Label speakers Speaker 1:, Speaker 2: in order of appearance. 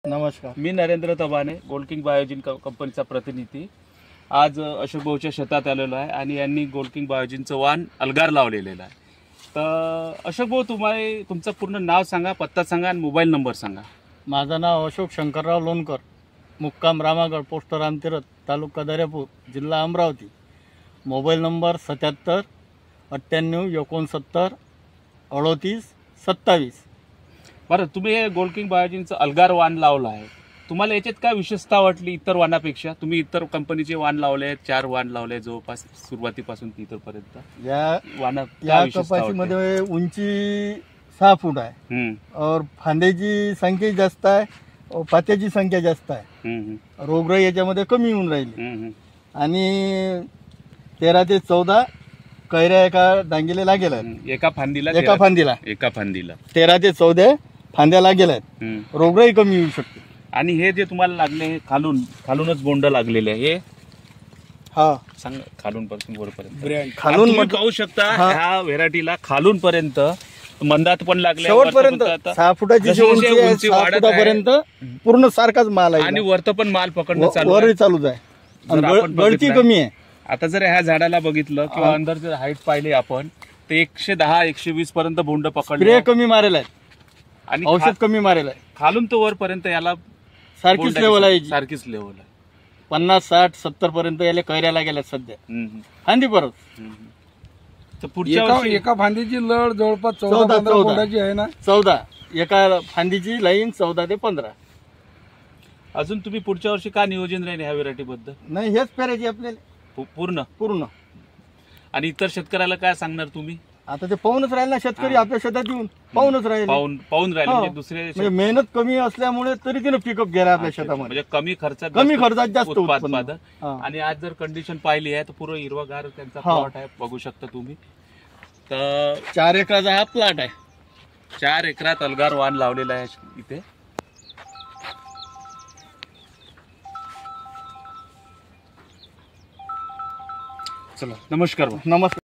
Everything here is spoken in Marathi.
Speaker 1: नमस्कार.
Speaker 2: मी नरेंद्र तबाने, गोल्ड बायोजिन कंपनीचा प्रतिनिधी. आज अशोक भाऊच्या शेतात आलेलो आहे आणि यांनी गोल्ड बायोजिनचं वाण अलगार लावलेलं आहे. तर अशोक भाऊ, तुम्हाला तुमचं पूर्ण नाव सांगा, पत्ता सांगा आणि मोबाईल नंबर सांगा.
Speaker 1: माझं नाव अशोक शंकरराव लोणकर, मुक्काम रामागड, पोस्ट रामतीरथ, तालुका दर्यापूर, जिल्हा अमरावती. Mobile number 77 98 69 38 27.
Speaker 2: बरं, तुम्ही हे गोल्ड बायोजिनचं अलगार वाण लावलं आहे. तुम्हाला याच्यात काय विशेषता वाटली इतर वाणापेक्षा? तुम्ही इतर कंपनीचे वाण लावले आहेत, 4 वाण लावले जवळपास सुरुवातीपासून इथपर्यंत.
Speaker 1: या
Speaker 2: वाणात
Speaker 1: या कपाशीमध्ये उंची 6 फूट आहे और फांद्याची संख्या जास्त आहे और पात्याची संख्या जास्त आहे. रोगराई याच्यामध्ये कमी होऊन राहिली आणि 13 ते 14 कैऱ्या एका डांगीला लागेल आहेत.
Speaker 2: एका फांदीला
Speaker 1: 13 ते 14 फांद्या लागेल आहेत. रोगराई कमी होऊ शकते.
Speaker 2: आणि हे जे तुम्हाला लागले हे खालूनच बोंड लागलेले आहे, हे सांग खालून पासून वरपर्यंत. खालून पाहू शकता ह्या व्हेरायटीला खालून पर्यंत मंदात पण लागले,
Speaker 1: शेवटपर्यंत 6 फुटाची उंची पर्यंत पूर्ण सारखाच माल आहे
Speaker 2: आणि वरत पण माल पकडणं
Speaker 1: चालूच आहे. गळती कमी आहे.
Speaker 2: आता जर ह्या झाडाला बघितलं किंवा अंदर जर हाईट पाहिली आपण तर 110-120 पर्यंत बोंड पकडले,
Speaker 1: कमी मारेल आहे आणि औषध कमी मारेल आहे.
Speaker 2: खालून तो वरपर्यंत याला
Speaker 1: सारखीच लेवल आहे. 50-60-70 पर्यंत याला कैऱ्याला गेल्या सध्या. फांदी परत
Speaker 2: पुढच्या वर्षी
Speaker 3: एका फांदीची लढ जवळपास 14-15 बोंडाची आहे ना.
Speaker 1: 14 एका फांदीची लाईन 14 ते 15.
Speaker 2: अजून तुम्ही पुढच्या वर्षी का नियोजन राहील ह्या व्हेरायटी बद्दल?
Speaker 1: नाही, हेच पेरायची आपल्याला पूर्ण. आणि
Speaker 2: इतर शेतकऱ्याला काय सांगणार तुम्ही?
Speaker 1: आता ते पाहूनच राहील ना शेतकरी, आपल्या शेतात येऊन पाहूनच राहील.
Speaker 2: पाहून राहिले म्हणजे दुसरे
Speaker 1: म्हणजे मेहनत कमी असल्यामुळे तरी तिने पिकअप गेला आपल्या शेतामध्ये.
Speaker 2: म्हणजे कमी खर्चात जास्त
Speaker 1: उत्पादन.
Speaker 2: आणि आज जर कंडिशन पाहिली आहे तर पूर्ण हिरवागार त्यांचा प्लॉट आहे, बघू शकता तुम्ही. तर
Speaker 1: 4 एकराचा हा प्लॉट आहे.
Speaker 2: 4 एकरात अलगार वाण लावलेला आहे इथे. चला, नमस्कार.
Speaker 1: नमस्कार.